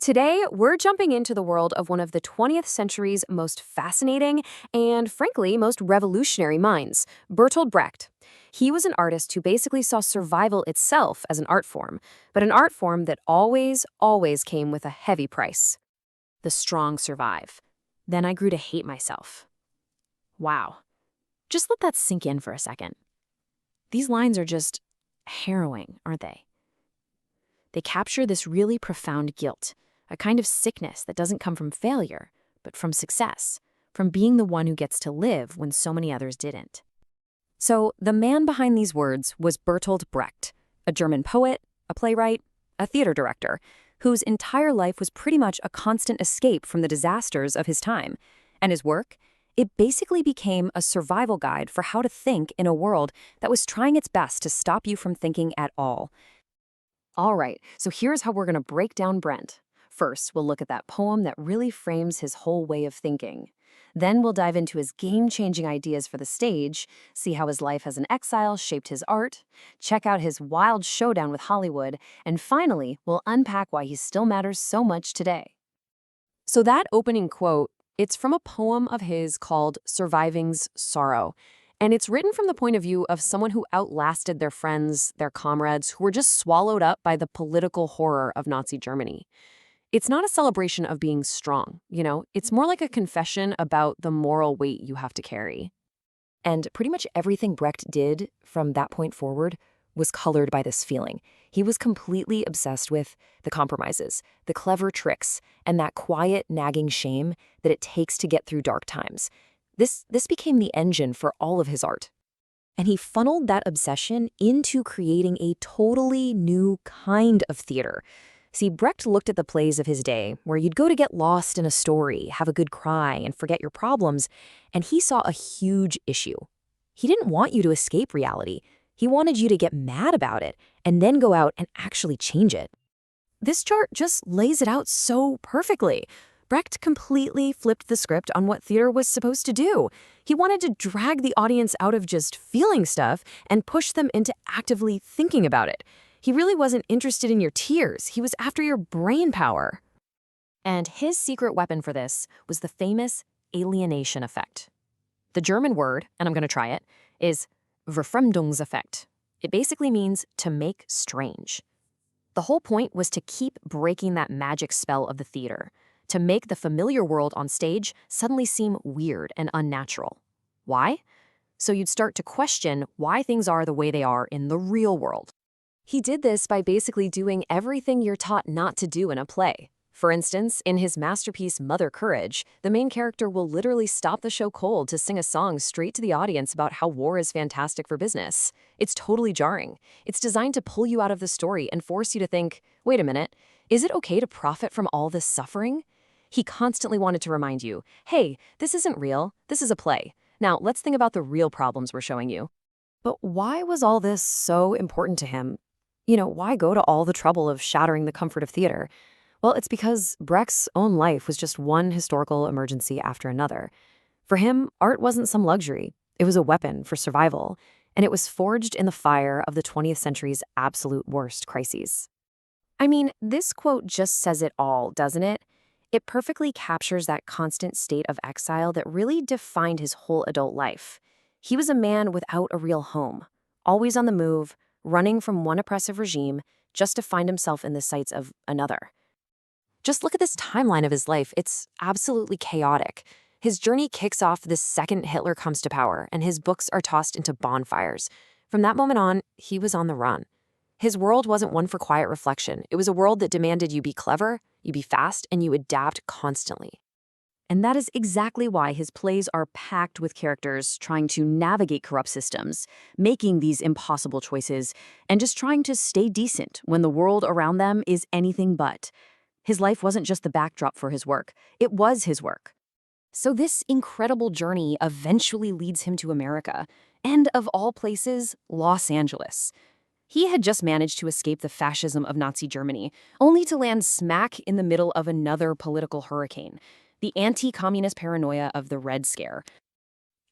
Today, we're jumping into the world of one of the 20th century's most fascinating and, frankly, most revolutionary minds, Bertolt Brecht. He was an artist who basically saw survival itself as an art form, but an art form that always came with a heavy price. The strong survive. Then I grew to hate myself. Wow. Just let that sink in for a second. These lines are just harrowing, aren't they? They capture this really profound guilt, a kind of sickness that doesn't come from failure, but from success, from being the one who gets to live when so many others didn't. So, the man behind these words was Bertolt Brecht, a German poet, a playwright, a theater director, whose entire life was pretty much a constant escape from the disasters of his time. And his work? It basically became a survival guide for how to think in a world that was trying its best to stop you from thinking at all. All right, so here's how we're going to break down Brecht. First, we'll look at that poem that really frames his whole way of thinking. Then we'll dive into his game-changing ideas for the stage, see how his life as an exile shaped his art, check out his wild showdown with Hollywood, and finally, we'll unpack why he still matters so much today. So that opening quote, it's from a poem of his called Surviving's Sorrow. And it's written from the point of view of someone who outlasted their friends, their comrades, who were just swallowed up by the political horror of Nazi Germany. It's not a celebration of being strong, it's more like a confession about the moral weight you have to carry. And pretty much everything Brecht did from that point forward was colored by this feeling. He was completely obsessed with the compromises, the clever tricks, and that quiet, nagging shame that it takes to get through dark times. This became the engine for all of his art. And he funneled that obsession into creating a totally new kind of theater. See, Brecht looked at the plays of his day, where you'd go to get lost in a story, have a good cry, and forget your problems, and he saw a huge issue. He didn't want you to escape reality. He wanted you to get mad about it, and then go out and actually change it. This chart just lays it out so perfectly. Brecht completely flipped the script on what theater was supposed to do. He wanted to drag the audience out of just feeling stuff and push them into actively thinking about it. He really wasn't interested in your tears. He was after your brain power. And his secret weapon for this was the famous alienation effect. The German word, and I'm going to try it, is Verfremdungseffekt. It basically means to make strange. The whole point was to keep breaking that magic spell of the theater, to make the familiar world on stage suddenly seem weird and unnatural. Why? So you'd start to question why things are the way they are in the real world. He did this by basically doing everything you're taught not to do in a play. For instance, in his masterpiece Mother Courage, the main character will literally stop the show cold to sing a song straight to the audience about how war is fantastic for business. It's totally jarring. It's designed to pull you out of the story and force you to think, wait a minute, is it okay to profit from all this suffering? He constantly wanted to remind you, hey, this isn't real, this is a play. Now, let's think about the real problems we're showing you. But why was all this so important to him? Why go to all the trouble of shattering the comfort of theater? Well, it's because Brecht's own life was just one historical emergency after another. For him, art wasn't some luxury. It was a weapon for survival, and it was forged in the fire of the 20th century's absolute worst crises. I mean, this quote just says it all, doesn't it? It perfectly captures that constant state of exile that really defined his whole adult life. He was a man without a real home, always on the move, running from one oppressive regime just to find himself in the sights of another. Just look at this timeline of his life. It's absolutely chaotic. His journey kicks off the second Hitler comes to power, and his books are tossed into bonfires. From that moment on, he was on the run. His world wasn't one for quiet reflection. It was a world that demanded you be clever, you be fast, and you adapt constantly. And that is exactly why his plays are packed with characters trying to navigate corrupt systems, making these impossible choices, and just trying to stay decent when the world around them is anything but. His life wasn't just the backdrop for his work, it was his work. So this incredible journey eventually leads him to America, and of all places, Los Angeles. He had just managed to escape the fascism of Nazi Germany, only to land smack in the middle of another political hurricane, the anti-communist paranoia of the Red Scare.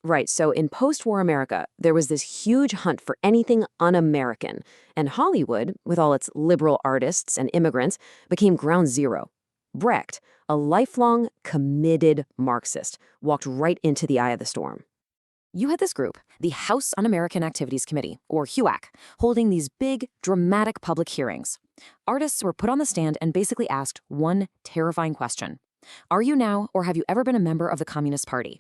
Right, so in post-war America, there was this huge hunt for anything un-American, and Hollywood, with all its liberal artists and immigrants, became ground zero. Brecht, a lifelong, committed Marxist, walked right into the eye of the storm. You had this group, the House Un-American Activities Committee, or HUAC, holding these big, dramatic public hearings. Artists were put on the stand and basically asked one terrifying question. Are you now, or have you ever been a member of the Communist Party?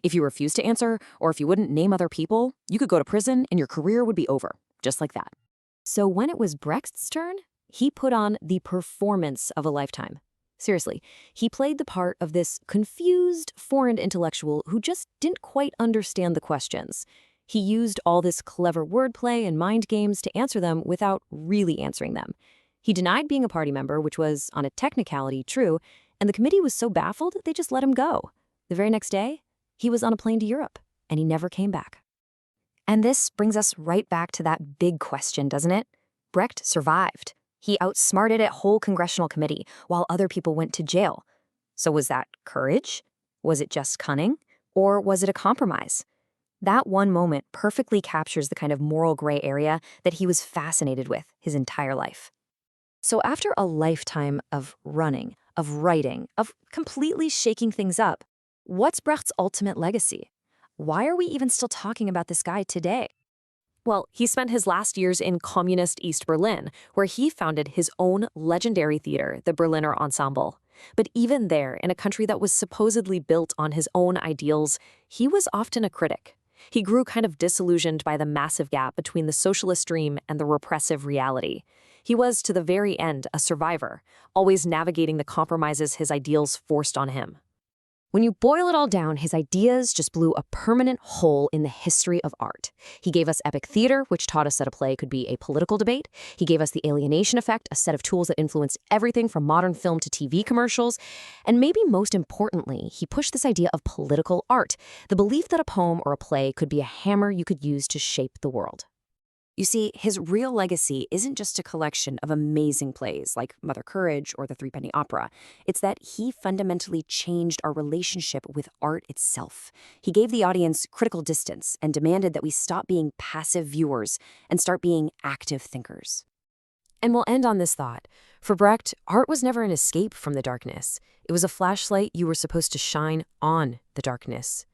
If you refused to answer, or if you wouldn't name other people, you could go to prison and your career would be over, just like that. So when it was Brecht's turn, he put on the performance of a lifetime. Seriously, he played the part of this confused, foreign intellectual who just didn't quite understand the questions. He used all this clever wordplay and mind games to answer them without really answering them. He denied being a party member, which was, on a technicality, true, and the committee was so baffled they just let him go. The very next day, he was on a plane to Europe, and he never came back. And this brings us right back to that big question, doesn't it? Brecht survived. He outsmarted a whole congressional committee while other people went to jail. So was that courage? Was it just cunning? Or was it a compromise? That one moment perfectly captures the kind of moral gray area that he was fascinated with his entire life. So after a lifetime of running, of writing, of completely shaking things up, what's Brecht's ultimate legacy? Why are we even still talking about this guy today? Well, he spent his last years in communist East Berlin, where he founded his own legendary theater, the Berliner Ensemble. But even there, in a country that was supposedly built on his own ideals, he was often a critic. He grew kind of disillusioned by the massive gap between the socialist dream and the repressive reality. He was, to the very end, a survivor, always navigating the compromises his ideals forced on him. When you boil it all down, his ideas just blew a permanent hole in the history of art. He gave us epic theater, which taught us that a play could be a political debate. He gave us the alienation effect, a set of tools that influenced everything from modern film to TV commercials. And maybe most importantly, he pushed this idea of political art, the belief that a poem or a play could be a hammer you could use to shape the world. You see, his real legacy isn't just a collection of amazing plays like Mother Courage or the Threepenny Opera. It's that he fundamentally changed our relationship with art itself. He gave the audience critical distance and demanded that we stop being passive viewers and start being active thinkers. And we'll end on this thought. For Brecht, art was never an escape from the darkness. It was a flashlight you were supposed to shine on the darkness.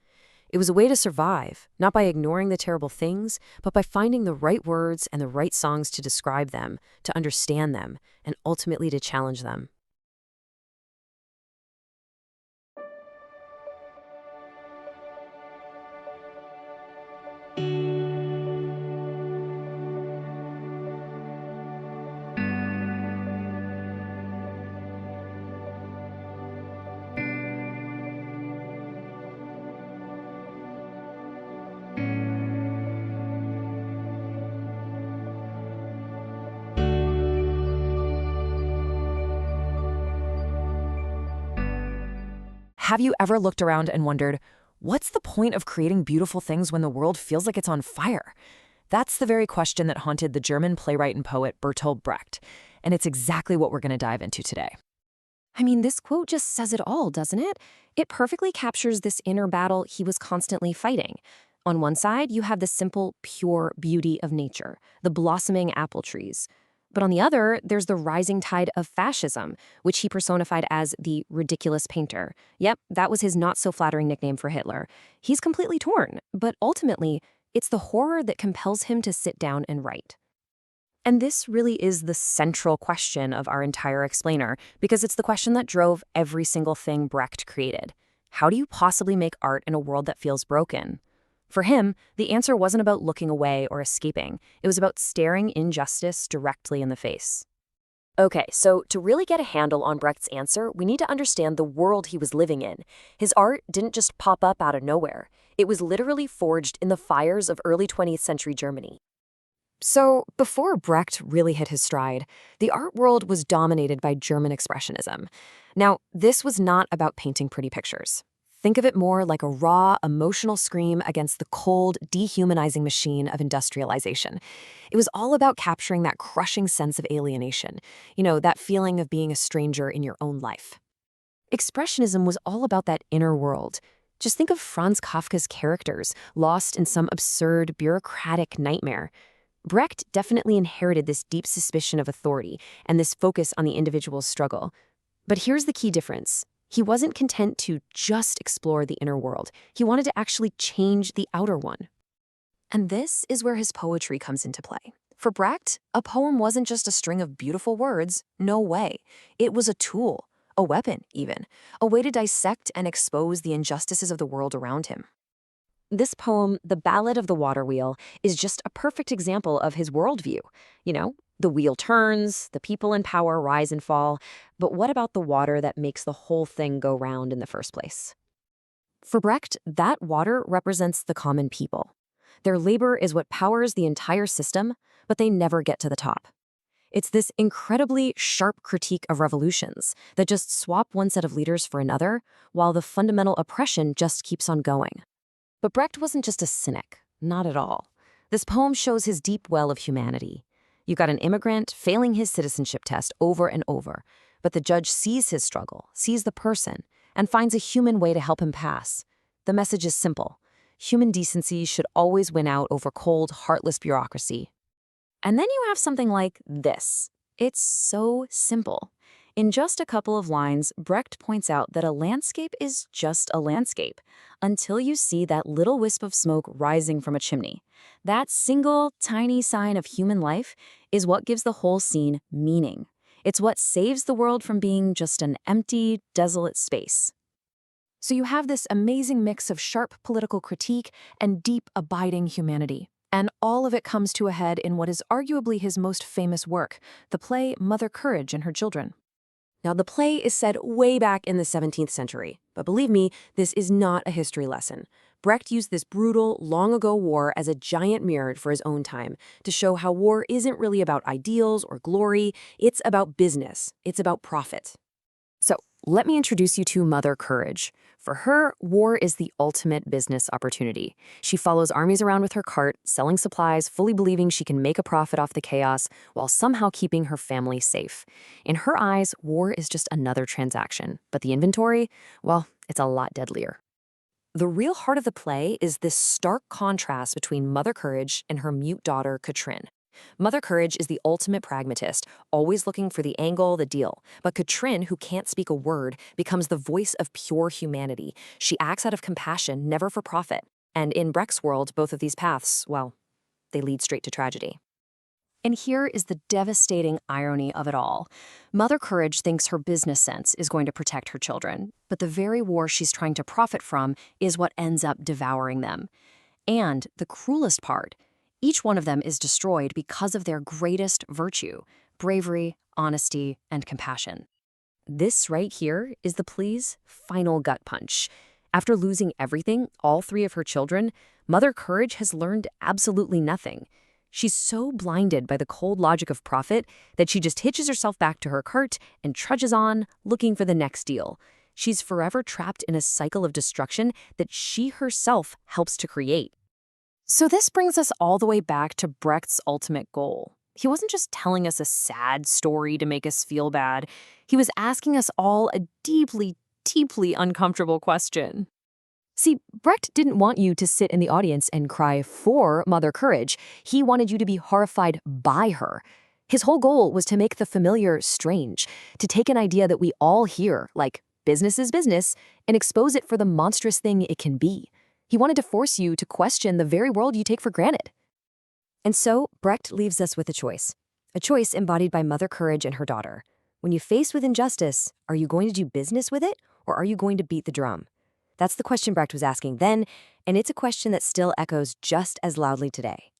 It was a way to survive, not by ignoring the terrible things, but by finding the right words and the right songs to describe them, to understand them, and ultimately to challenge them. Have you ever looked around and wondered, what's the point of creating beautiful things when the world feels like it's on fire? That's the very question that haunted the German playwright and poet Bertolt Brecht, and it's exactly what we're going to dive into today. I mean, this quote just says it all, doesn't it? It perfectly captures this inner battle he was constantly fighting. On one side, you have the simple, pure beauty of nature, the blossoming apple trees. But on the other, there's the rising tide of fascism, which he personified as the ridiculous painter. Yep, that was his not-so-flattering nickname for Hitler. He's completely torn, but ultimately, it's the horror that compels him to sit down and write. And this really is the central question of our entire explainer, because it's the question that drove every single thing Brecht created. How do you possibly make art in a world that feels broken? For him, the answer wasn't about looking away or escaping. It was about staring injustice directly in the face. Okay, so to really get a handle on Brecht's answer, we need to understand the world he was living in. His art didn't just pop up out of nowhere. It was literally forged in the fires of early 20th century Germany. So, before Brecht really hit his stride, the art world was dominated by German Expressionism. Now, this was not about painting pretty pictures. Think of it more like a raw, emotional scream against the cold, dehumanizing machine of industrialization. It was all about capturing that crushing sense of alienation, that feeling of being a stranger in your own life. Expressionism was all about that inner world. Just think of Franz Kafka's characters, lost in some absurd, bureaucratic nightmare. Brecht definitely inherited this deep suspicion of authority and this focus on the individual's struggle. But here's the key difference. He wasn't content to just explore the inner world. He wanted to actually change the outer one. And this is where his poetry comes into play. For Brecht, a poem wasn't just a string of beautiful words. No way. It was a tool, a weapon even, a way to dissect and expose the injustices of the world around him. This poem, The Ballad of the Water Wheel, is just a perfect example of his worldview. The wheel turns, the people in power rise and fall, but what about the water that makes the whole thing go round in the first place? For Brecht, that water represents the common people. Their labor is what powers the entire system, but they never get to the top. It's this incredibly sharp critique of revolutions that just swap one set of leaders for another, while the fundamental oppression just keeps on going. But Brecht wasn't just a cynic, not at all. This poem shows his deep well of humanity. You got an immigrant failing his citizenship test over and over, but the judge sees his struggle, sees the person, and finds a human way to help him pass. The message is simple. Human decency should always win out over cold, heartless bureaucracy. And then you have something like this. It's so simple. In just a couple of lines, Brecht points out that a landscape is just a landscape until you see that little wisp of smoke rising from a chimney. That single, tiny sign of human life is what gives the whole scene meaning. It's what saves the world from being just an empty, desolate space. So you have this amazing mix of sharp political critique and deep, abiding humanity. And all of it comes to a head in what is arguably his most famous work, the play Mother Courage and Her Children. Now, the play is set way back in the 17th century, but believe me, this is not a history lesson. Brecht used this brutal, long-ago war as a giant mirror for his own time to show how war isn't really about ideals or glory, it's about business, it's about profit. So, let me introduce you to Mother Courage. For her, war is the ultimate business opportunity. She follows armies around with her cart, selling supplies, fully believing she can make a profit off the chaos while somehow keeping her family safe. In her eyes, war is just another transaction, but the inventory, well, it's a lot deadlier. The real heart of the play is this stark contrast between Mother Courage and her mute daughter, Katrin. Mother Courage is the ultimate pragmatist, always looking for the angle, the deal. But Katrin, who can't speak a word, becomes the voice of pure humanity. She acts out of compassion, never for profit. And in Brecht's world, both of these paths, well, they lead straight to tragedy. And here is the devastating irony of it all. Mother Courage thinks her business sense is going to protect her children, but the very war she's trying to profit from is what ends up devouring them. And the cruelest part, each one of them is destroyed because of their greatest virtue, bravery, honesty, and compassion. This right here is the plea's final gut punch. After losing everything, all three of her children, Mother Courage has learned absolutely nothing. She's so blinded by the cold logic of profit that she just hitches herself back to her cart and trudges on, looking for the next deal. She's forever trapped in a cycle of destruction that she herself helps to create. So this brings us all the way back to Brecht's ultimate goal. He wasn't just telling us a sad story to make us feel bad. He was asking us all a deeply, deeply uncomfortable question. See, Brecht didn't want you to sit in the audience and cry for Mother Courage. He wanted you to be horrified by her. His whole goal was to make the familiar strange, to take an idea that we all hear, like business is business, and expose it for the monstrous thing it can be. He wanted to force you to question the very world you take for granted. And so, Brecht leaves us with a choice embodied by Mother Courage and her daughter. When you're faced with injustice, are you going to do business with it, or are you going to beat the drum? That's the question Brecht was asking then, and it's a question that still echoes just as loudly today.